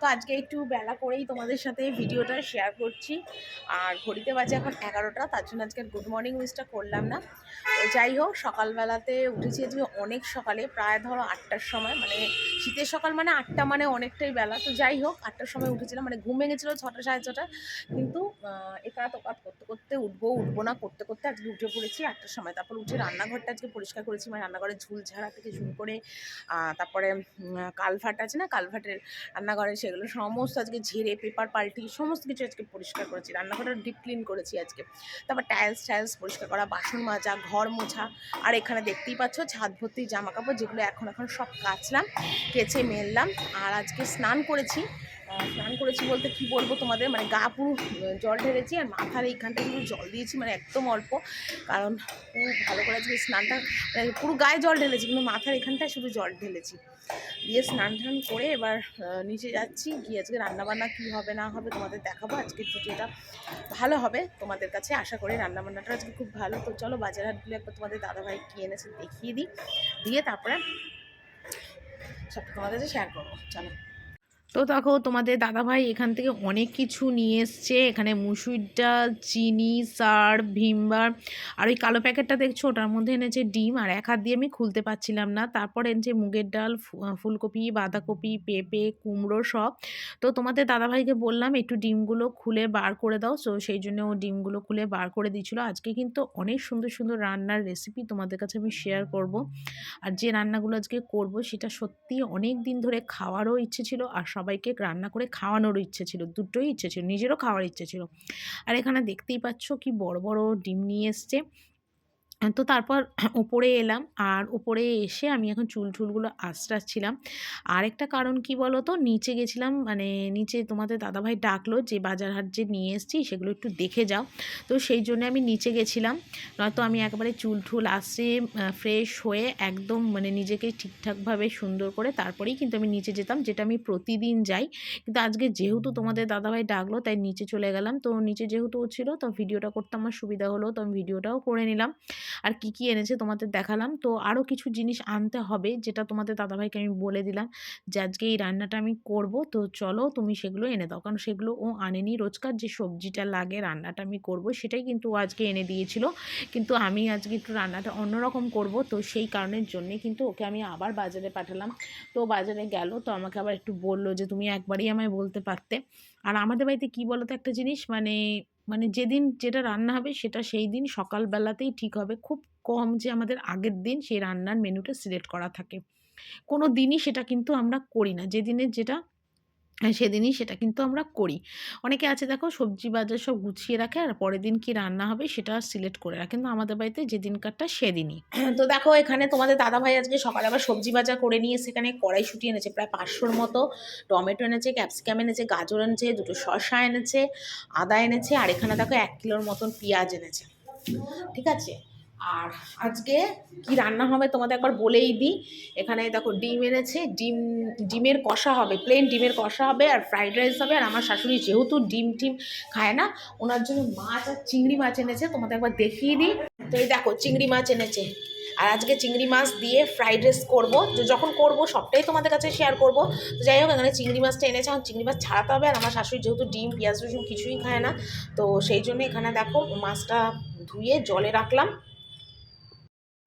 তো আজকে একটু বেলা করেই তোমাদের সাথে ভিডিওটা শেয়ার করছি। আর ঘড়িতে বাজে এখন 11টা, তার জন্য আজকে গুড মর্নিং উইশটা করলাম না। তো যাই হোক, সকালবেলাতে উঠেছি আজকে অনেক সকালে, প্রায় ধরো 8টার সময়। মানে শীতের সকাল মানে 8টা মানে অনেকটাই বেলা। তো যাই হোক, 8টার সময় উঠেছিলাম, মানে ঘুম ভেঙেছিল 6টা 6:30। কিন্তু একাত ওকাত করতে করতে উঠবো না করতে করতে আজকে উঠে পড়েছি 8টার সময়। তারপর উঠে রান্নাঘরটা আজকে পরিষ্কার করেছি, মানে রান্নাঘরে ঝুল ঝাড়া থেকে শুরু করে তারপরে কালভার্ট আছে না, কালভার্টের রান্নাঘরে সেগুলো সমস্ত আজকে ঝেড়ে পেপার পাল্টি সমস্ত কিছু আজকে পরিষ্কার করেছি। রান্নাঘরটা ডিপ ক্লিন করেছি আজকে। তারপর টাইলস পরিষ্কার করা, বাসন মাজা, ঘর মোছা। আর এখানে দেখতেই পাচ্ছ ছাদ ভর্তি জামা কাপড়, যেগুলো এখন সব কাচলাম, কেচে মেললাম। আর আজকে স্নান করেছি বলতে কি বলবো তোমাদের, মানে গা পুরো জল ঢেলেছি, আর মাথার এইখানটা কিন্তু জল দিয়েছি, মানে একদম অল্প। কারণ খুব ভালো করে আজকে স্নানটা, মানে পুরো গায়ে জল ঢেলেছি কিন্তু মাথার এখানটায় শুধু জল ঢেলেছি। দিয়ে স্নান টান করে এবার নিচে যাচ্ছি, গিয়ে আজকে রান্নাবান্না কী হবে না হবে তোমাদের দেখাবো। আজকের ভিডিওটা ভালো হবে তোমাদের কাছে, আশা করি। রান্নাবান্নাটা আজকে খুব ভালো। তো চলো বাজার হাটগুলো একবার তোমাদের দাদাভাই কী এনেছে দেখিয়ে দিই, দিয়ে তারপরে সব তোমাদের কাছে শেয়ার করবো। চলো। তো দেখো, তোমাদের দাদাভাই এখান থেকে অনেক কিছু নিয়ে এসছে। এখানে মুসুর ডাল, চিনি, সার্ফ, ভিমবার, আর ওই কালো প্যাকেটটা দেখছো ওটার মধ্যে এনেছে ডিম। আর এক হাত দিয়ে আমি খুলতে পারছিলাম না। তারপর এনেছে মুগের ডাল, ফুলকপি, বাঁধাকপি, পেঁপে, কুমড়ো সব। তো তোমাদের দাদাভাইকে বললাম একটু ডিমগুলো খুলে বার করে দাও, তো সেই জন্য ও ডিমগুলো খুলে বার করে দিয়েছিলো। আজকে কিন্তু অনেক সুন্দর সুন্দর রান্নার রেসিপি তোমাদের কাছে আমি শেয়ার করব। আর যে রান্নাগুলো আজকে করব সেটা সত্যি অনেক দিন ধরে খাওয়ারও ইচ্ছে ছিল, আর সবাইকে রান্না করে খাওয়ানোরও ইচ্ছে ছিল, দুটোই ইচ্ছে ছিল, নিজেরও খাওয়ার ইচ্ছে ছিল। আর এখানে দেখতেই পাচ্ছ কি বড় বড় ডিম নিয়ে এসছে। তো তারপর ওপরে এলাম, আর ওপরে এসে আমি এখন চুলগুলো আঁচড়াচ্ছিলাম। আরেকটা কারণ কি বলো তো, নিচে গেছিলাম, মানে নিচে তোমাদের দাদাভাই ডাকলো যে বাজার হাট যে নিয়ে এসেছি সেগুলো একটু দেখে যাও। তো সেই জন্য আমি নিচে গেছিলাম, নয়তো আমি একবারে চুল আসে ফ্রেশ হয়ে একদম মানে নিজেকে ঠিকঠাকভাবে সুন্দর করে তারপরেই কিন্তু আমি নিচে যেতাম, যেটা আমি প্রতিদিন যাই। কিন্তু আজকে যেহেতু তোমাদের দাদাভাই ডাকলো তাই নিচে চলে গেলাম। তো নিচে যেহেতু ছিল তো ভিডিওটা করতে আমার সুবিধা হলো, তো আমি ভিডিওটাও করে নিলাম। আর কি এনেছে তোমাদের দেখালাম। তো আরও কিছু জিনিস আনতে হবে, যেটা তোমাদের দাদাভাইকে আমি বলে দিলাম যে আজকে এই রান্নাটা আমি করব, তো চলো তুমি সেগুলো এনে দাও। কারণ সেগুলো ও আনেনি। রোজকার যে সবজিটা লাগে রান্নাটা আমি করব সেটাই কিন্তু ও আজকে এনে দিয়েছিল। কিন্তু আমি আজকে একটু রান্নাটা অন্যরকম করব, তো সেই কারণের জন্যে কিন্তু ওকে আমি আবার বাজারে পাঠালাম। তো বাজারে গেল, তো আমাকে আবার একটু বললো যে তুমি একবারই আমায় বলতে পারতে। আর আমাদের বাড়িতে কী বলো তো একটা জিনিস, মানে মানে যেদিন যেটা রান্না হবে সেটা সেই দিন সকালবেলাতেই ঠিক হবে। খুব কম যে আমাদের আগের দিন সেই রান্নার মেনুটা সিলেক্ট করা থাকে। কোনো দিনই সেটা কিন্তু আমরা করি না। যেদিনের যেটা সেদিনই সেটা কিন্তু আমরা করি। অনেকে আছে দেখো সবজি বাজার সব গুছিয়ে রাখে আর পরের দিন কি রান্না হবে সেটা সিলেক্ট করে রাখে। কিন্তু আমাদের বাড়িতে যেদিনকারটা সেদিনই। তো দেখো এখানে তোমাদের দাদাভাই আজকে সকালে আবার সবজি বাজার করে নিয়ে সেখানে কড়াইশুঁটি এনেছে প্রায় 500-র মতো, টমেটো এনেছে, ক্যাপসিকাম এনেছে, গাজর এনেছে, দুটো শসা এনেছে, আদা এনেছে, আর এখানে দেখো 1 কিলোর মতন পেঁয়াজ এনেছে। ঠিক আছে। আর আজকে কি রান্না হবে তোমাদের একবার বলেই দিই। এখানে দেখো ডিম এনেছে, ডিমের কষা হবে, প্লেন ডিমের কষা হবে, আর ফ্রাইড রাইস হবে। আর আমার শাশুড়ি যেহেতু ডিম খায় না, ওনার জন্য মাছ আর চিংড়ি মাছ এনেছে, তোমাদের একবার দেখিয়ে দিই। তো এই দেখো চিংড়ি মাছ এনেছে, আর আজকে চিংড়ি মাছ দিয়ে ফ্রাইড রাইস করবো। যখন করবো সবটাই তোমাদের কাছে শেয়ার করবো। তো যাই হোক, এখানে চিংড়ি মাছটা এনেছে, এখন চিংড়ি মাছ ছাড়াতে হবে। আর আমার শাশুড়ি যেহেতু ডিম পেঁয়াজ রসুন কিছুই খায় না, তো সেই জন্য এখানে দেখো মাছটা ধুয়ে জলে রাখলাম।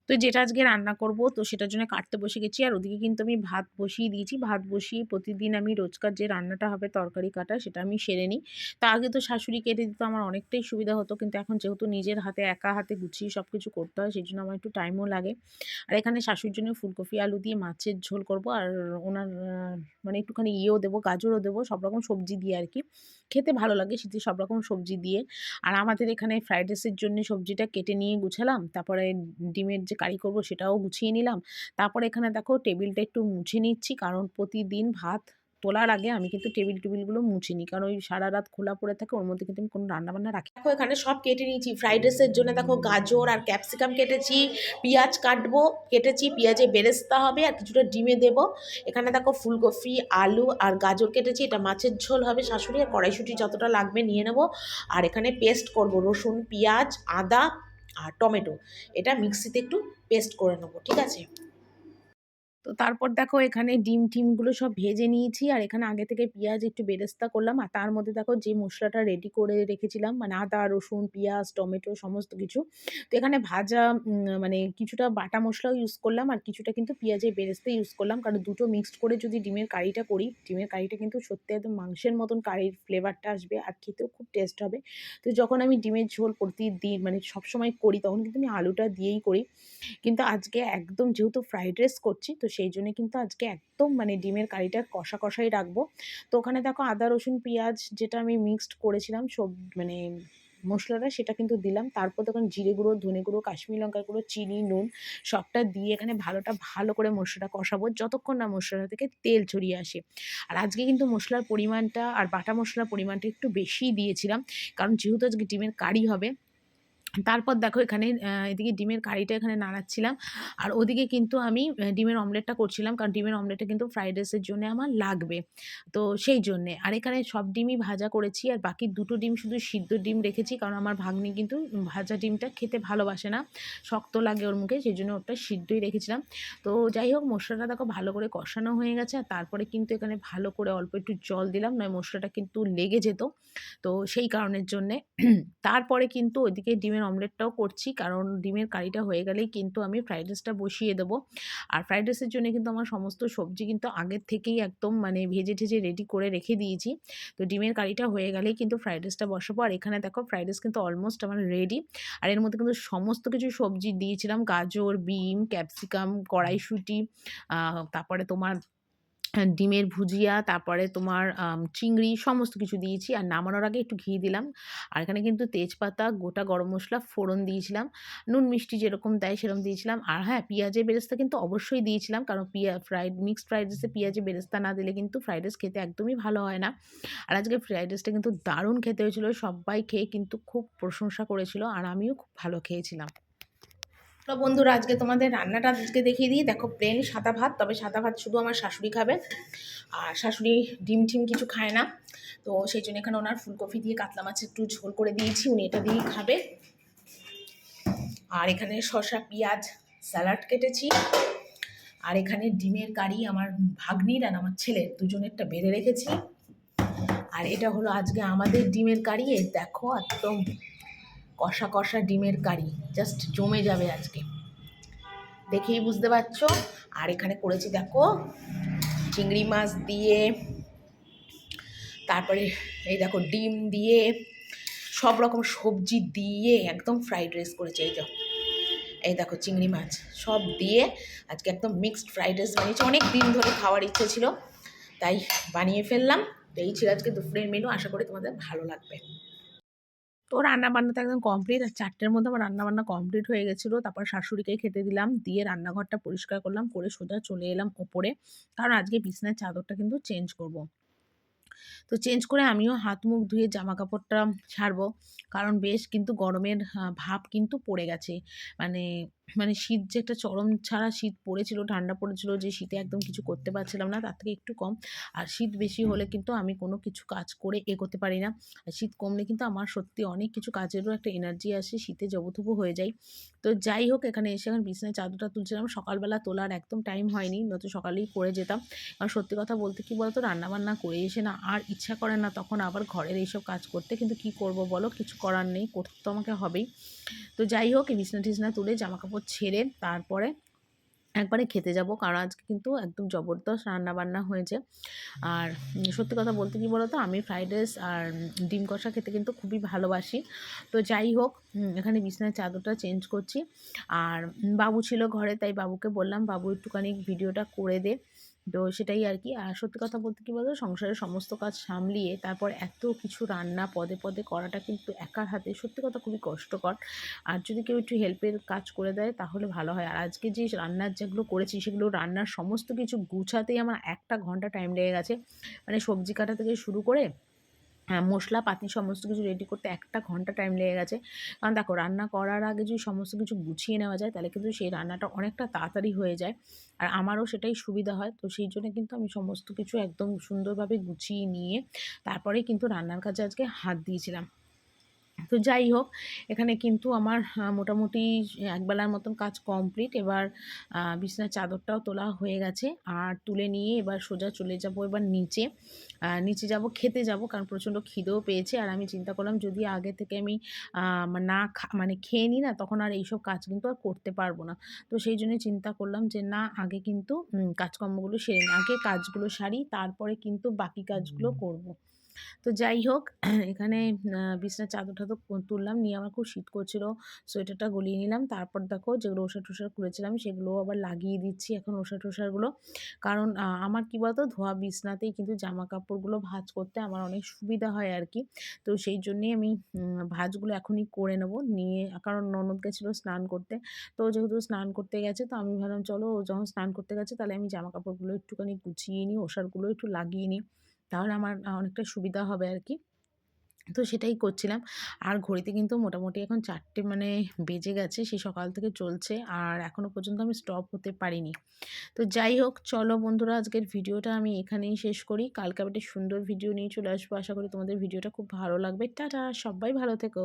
তো যেটা আজকে রান্না করব তো সেটার জন্য কাটতে বসে গেছি। আর ওদিকে কিন্তু আমি ভাত বসিয়ে দিয়েছি। ভাত বসিয়ে প্রতিদিন আমি রোজকার যে রান্নাটা হবে তরকারি কাটা সেটা আমি সেরে নিই। তা আগে তো শাশুড়ি কেটে দিত, আমার অনেকটাই সুবিধা হতো। কিন্তু এখন যেহেতু নিজের হাতে একা হাতে গুছিয়ে সব কিছু করতে হয়, সেই জন্য আমার একটু টাইমও লাগে। আর এখানে শাশুড়ির জন্য ফুলকপি আলু দিয়ে মাছের ঝোল করব, আর ওনার মানে একটুখানি ইয়েও দেবো, গাজরও দেবো, সব রকম সবজি দিয়ে আর কি। খেতে ভালো লাগে শীতে সব রকম সবজি দিয়ে। আর আমাদের এখানে ফ্রাইড রাইসের জন্য সবজিটা কেটে নিয়ে গুছালাম, তারপরে ডিমের যে কারি করব সেটাও গুছিয়ে নিলাম। তারপরে এখানে দেখো টেবিলটা একটু মুছে নিচ্ছি, কারণ প্রতিদিন ভাত তোলার আগে আমি কিন্তু টেবিলগুলো মুছে নিই, কারণ ওই সারা রাত খোলা পড়ে থাকে, ওর মধ্যে কিন্তু আমি কোনো রান্নাবান্না রাখি। দেখো এখানে সব কেটে নিয়েছি ফ্রাইড রাইসের জন্য। দেখো গাজর আর ক্যাপসিকাম কেটেছি, পেঁয়াজ কাটবো, কেটেছি, পেঁয়াজে বেরেস্তা হবে, আর কিছুটা ডিমে দেবো। এখানে দেখো ফুলকপি আলু আর গাজর কেটেছি, এটা মাছের ঝোল হবে। শাশুড়ি আর কড়াইশুঁটি যতটা লাগবে নিয়ে নেবো। আর এখানে পেস্ট করব রসুন, পেঁয়াজ, আদা আর টমেটো, এটা মিক্সিতে একটু পেস্ট করে নেবো। ঠিক আছে। তো তারপর দেখো এখানে ডিমগুলো সব ভেজে নিয়েছি, আর এখানে আগে থেকে পেঁয়াজ একটু বেরেস্তা করলাম, আর তার মধ্যে দেখো যে মশলাটা রেডি করে রেখেছিলাম, মানে আদা, রসুন, পেঁয়াজ, টমেটো সমস্ত কিছু। তো এখানে ভাজা মানে কিছুটা বাটা মশলাও ইউজ করলাম, আর কিছুটা কিন্তু পেঁয়াজের বেরেস্তা ইউজ করলাম, কারণ দুটো মিক্সড করে যদি ডিমের কারিটা করি, ডিমের কারিটা কিন্তু সত্যি একদম মাংসের মতন কারির ফ্লেভারটা আসবে, আর খেতেও খুব টেস্ট হবে। তো যখন আমি ডিমের ঝোল প্রতিদিন মানে সবসময় করি, তখন কিন্তু আমি আলুটা দিয়েই করি, কিন্তু আজকে একদম যেহেতু ফ্রাইড রাইস করছি, তো সেই জন্য কিন্তু আজকে একদম মানে ডিমের কারিটা কষা কষাই রাখবো। তো ওখানে দেখো আদা, রসুন, পেঁয়াজ যেটা আমি মিক্সড করেছিলাম সব মানে মশলাটা, সেটা কিন্তু দিলাম। তারপর তখন জিরে গুঁড়ো, ধনে গুঁড়ো, কাশ্মীরি লঙ্কার গুঁড়ো, চিনি, নুন সবটা দিয়ে এখানে ভালো করে মশলাটা কষাবো যতক্ষণ না মশলাটা থেকে তেল ছড়িয়ে আসে। আর আজকে কিন্তু মশলার পরিমাণটা আর বাটা মশলার পরিমাণটা একটু বেশিই দিয়েছিলাম, কারণ যেহেতু আজকে ডিমের কারি হবে। তারপর দেখো এখানে এদিকে ডিমের কারিটা এখানে নাড়াচ্ছিলাম, আর ওদিকে কিন্তু আমি ডিমের অমলেটটা করছিলাম, কারণ ডিমের অমলেটটা কিন্তু ফ্রাইড রাইসের জন্য আমার লাগবে, তো সেই জন্যে। আর এখানে সব ডিমই ভাজা করেছি, আর বাকি দুটো ডিম শুধু সিদ্ধ ডিম রেখেছি, কারণ আমার ভাগ্নি কিন্তু ভাজা ডিমটা খেতে ভালোবাসে না, শক্ত লাগে ওর মুখে, সেই জন্য ওটা সিদ্ধই রেখেছিলাম। তো যাই হোক, মশলাটা দেখো ভালো করে কষানো হয়ে গেছে, আর তারপরে কিন্তু এখানে ভালো করে অল্প একটু জল দিলাম, নয় মশলাটা কিন্তু লেগে যেত, তো সেই কারণের জন্যে। তারপরে কিন্তু ওইদিকে ডিমের অমলেটটাও করছি, কারণ ডিমের কারিটা হয়ে গেলেই কিন্তু আমি ফ্রাইড রাইসটা বসিয়ে দেবো। আর ফ্রাইড রাইসের জন্য কিন্তু আমার সমস্ত সবজি কিন্তু আগের থেকেই একদম মানে ভেজে ঠেজে রেডি করে রেখে দিয়েছি। তো ডিমের কারিটা হয়ে গেলেই কিন্তু ফ্রাইড রাইসটা বসাবো। আর এখানে দেখো ফ্রাইড রাইস কিন্তু অলমোস্ট আমার রেডি। আর এর মধ্যে কিন্তু সমস্ত কিছু সবজি দিয়েছিলাম, গাজর, বিম, ক্যাপসিকাম, কড়াইশুঁটি, তারপরে তোমার ডিমের ভুজিয়া, তারপরে তোমার চিংড়ি সমস্ত কিছু দিয়েছি। আর নামানোর আগে একটু ঘি দিলাম। আর এখানে কিন্তু তেজপাতা, গোটা গরম মশলা, ফোড়ন দিয়েছিলাম। নুন মিষ্টি যেরকম দেয় সেরকম দিয়েছিলাম। আর হ্যাঁ, পেঁয়াজের বেরেস্তা কিন্তু অবশ্যই দিয়েছিলাম, কারণ মিক্সড ফ্রাইড রাইসে পেঁয়াজের বেরেস্তা না দিলে কিন্তু ফ্রাইড রাইস খেতে একদমই ভালো হয় না। আর আজকে ফ্রাইড রাইসটা কিন্তু দারুণ খেতে হয়েছিল। সবাই খেয়ে কিন্তু খুব প্রশংসা করেছিল, আর আমিও খুব ভালো খেয়েছিলাম। তো বন্ধুরা, আজকে তোমাদের রান্নাটা আজকে দেখিয়ে দিই। দেখো প্লেন সাদা ভাত, তবে সাদা ভাত শুধু আমার শাশুড়ি খাবে, আর শাশুড়ি ডিম টিম কিছু খায় না, তো সেই জন্য এখানে ওনার ফুলকপি দিয়ে কাতলা মাছের একটু ঝোল করে দিয়েছি, উনি এটা দিয়েই খাবে। আর এখানে শসা, পেঁয়াজ, স্যালাড কেটেছি। আর এখানে ডিমের কারি আমার ভাগ্নির আর আমার ছেলের দুজনেরটা বেড়ে রেখেছি। আর এটা হলো আজকে আমাদের ডিমের কারি। দেখো একদম কষা কষা ডিমের কারি, জাস্ট জমে যাবে আজকে, দেখেই বুঝতে পারছো। আর এখানে করেছি দেখো চিংড়ি মাছ দিয়ে, তারপরে এই দেখো ডিম দিয়ে, সব রকম সবজি দিয়ে একদম ফ্রাইড রাইস করেছি। এই দেখো চিংড়ি মাছ সব দিয়ে আজকে একদম মিক্সড ফ্রাইড রাইস বানিয়েছি। অনেক দিন ধরে খাওয়ার ইচ্ছে ছিল, তাই বানিয়ে ফেললাম। তো এই ছিল আজকে দুপুরের মেনু, আশা করি তোমাদের ভালো লাগবে। তো রান্নাবান্না তো একদম কমপ্লিট, আর 4টের মধ্যে আমার রান্নাবান্না কমপ্লিট হয়ে গেছিলো। তারপর শাশুড়িকে খেতে দিলাম, দিয়ে রান্নাঘরটা পরিষ্কার করলাম, করে সোজা চলে এলাম ওপরে, কারণ আজকে বিছানার চাদরটা কিন্তু চেঞ্জ করব। তো চেঞ্জ করে আমিও হাত মুখ ধুয়ে জামা কাপড়টা ছাড়বো, কারণ বেশ কিন্তু গরমের ভাব কিন্তু পড়ে গেছে। মানে মানে শীত যে একটা চরম ছাড়া শীত পড়েছিল, ঠান্ডা পড়েছিল, যে শীতে একদম কিছু করতে পারছিলাম না, তার থেকে একটু কম। আর শীত বেশি হলে কিন্তু আমি কোনো কিছু কাজ করে এগোতে পারি না। আর শীত কমলে কিন্তু আমার সত্যি অনেক কিছু কাজেরও একটা এনার্জি আসে, শীতে জবথবু হয়ে যায়। তো যাই হোক, এখানে এসে এখন বিছানায় চাদরটা তুলছিলাম। সকালবেলা তোলার একদম টাইম হয়নি, নয়তো সকালেই করে যেতাম। আর সত্যি কথা বলতে কি বলতো, রান্নাবান্না করে এসে না আর ইচ্ছা করে না তখন আবার ঘরের এইসব কাজ করতে, কিন্তু কি করব বলো, কিছু করার নেই, করতে তো আমাকে হবেই। তো যাই হোক, এই বিছনা টিছনা তুলে জামাকাপড় ছেড়ে তারপরে একবারে খেতে যাব, কারণ আজকে কিন্তু একদম জবরদস্ত রান্নাবান্না হয়েছে। আর সত্যি কথা বলতে কি বলো তো, আমি ফ্রাইড রাইস আর ডিম কষা খেতে কিন্তু খুবই ভালোবাসি। তো যাই হোক, এখানে বিছানার চাদরটা চেঞ্জ করছি। আর বাবু ছিল ঘরে, তাই বাবুকে বললাম বাবু একটুখানি ভিডিওটা করে দে। তো সেটাই আর কি। আর সত্যি কথা বলতে কি বলতো, সংসারের সমস্ত কাজ সামলিয়ে তারপর এত কিছু রান্না পদে পদে করাটা কিন্তু একার হাতে সত্যি কথা খুবই কষ্টকর। আর যদি কেউ একটু হেল্পের কাজ করে দেয় তাহলে ভালো হয়। আর আজকে যে রান্নার যেগুলো করেছি, সেগুলো রান্নার সমস্ত কিছু গুছাতেই আমার 1 ঘন্টা টাইম লেগে গেছে। মানে সবজি কাটা থেকে শুরু করে মশলাপাতি সমস্ত কিছু রেডি করতে 1 ঘন্টা টাইম লেগে গেছে। কারণ দেখো, রান্না করার আগে যদি সমস্ত কিছু গুছিয়ে নেওয়া যায়, তাহলে কিন্তু সেই রান্নাটা অনেকটা তাড়াতাড়ি হয়ে যায়, আর আমারও সেটাই সুবিধা হয়। তো সেই জন্য কিন্তু আমি সমস্ত কিছু একদম সুন্দরভাবে গুছিয়ে নিয়ে তারপরেই কিন্তু রান্নার কাজে আজকে হাত দিয়েছিলাম। তো যাই হোক, এখানে কিন্তু আমার মোটামুটি একবেলার মতন কাজ কমপ্লিট। এবার বিছানার চাদরটাও তোলা হয়ে গেছে। আর তুলে নিয়ে এবার সোজা চলে যাব এবার নিচে। নিচে যাব, খেতে যাব, কারণ প্রচণ্ড খিদেও পেয়েছে। আর আমি চিন্তা করলাম যদি আগে থেকে আমি না মানে খেয়ে নিই না, তখন আর এইসব কাজ কিন্তু আর করতে পারবো না। তো সেই জন্যই চিন্তা করলাম যে না, আগে কিন্তু কাজকর্মগুলো সেরে নিই। আগে কাজগুলো সারি, তারপরে কিন্তু বাকি কাজগুলো করব। তো যাই হোক, এখানে বিছানার চাদর-টাদর তুললাম, নিয়ে আমার খুব শীত করছিল। সোয়েটারটা গলিয়ে নিলাম। তারপর দেখো যেগুলো ওষা-টোষা খুলেছিলাম সেগুলোও আবার লাগিয়ে দিচ্ছি এখন ওষা-টোষাগুলো। কারণ আমার কী বলতো, ধোয়া বিছনাতেই কিন্তু জামাকাপড়গুলো ভাঁজ করতে আমার অনেক সুবিধা হয় আরকি। তো সেই জন্যেই আমি ভাঁজগুলো এখনই করে নেব। নিয়ে কারণ ননদ গেছিলো স্নান করতে। তো যেহেতু স্নান করতে গেছে, তো আমি ভাবলাম চলো ও যখন স্নান করতে গেছে তাহলে আমি জামাকাপড়গুলো একটুখানি গুছিয়ে নিই, ওষারগুলো একটু লাগিয়ে নিই। তাহলে আমার অনেকটা সুবিধা হবে আরকি। তো সেটাই করছিলাম। আর ঘড়িতে কিন্তু মোটামুটি এখন ৪টে মানে বেজে গেছে। সেই সকাল থেকে চলছে। আর এখনো পর্যন্ত আমি স্টপ হতে পারিনি। তো যাই হোক, চলো বন্ধুরা, আজকের ভিডিওটা আমি এখানেই শেষ করি। কালকে আবার একটা সুন্দর ভিডিও নিয়ে চলে আসবো। আশা করি তোমাদের ভিডিওটা খুব ভালো লাগবে। টাটা! সবাই ভালো থেকো।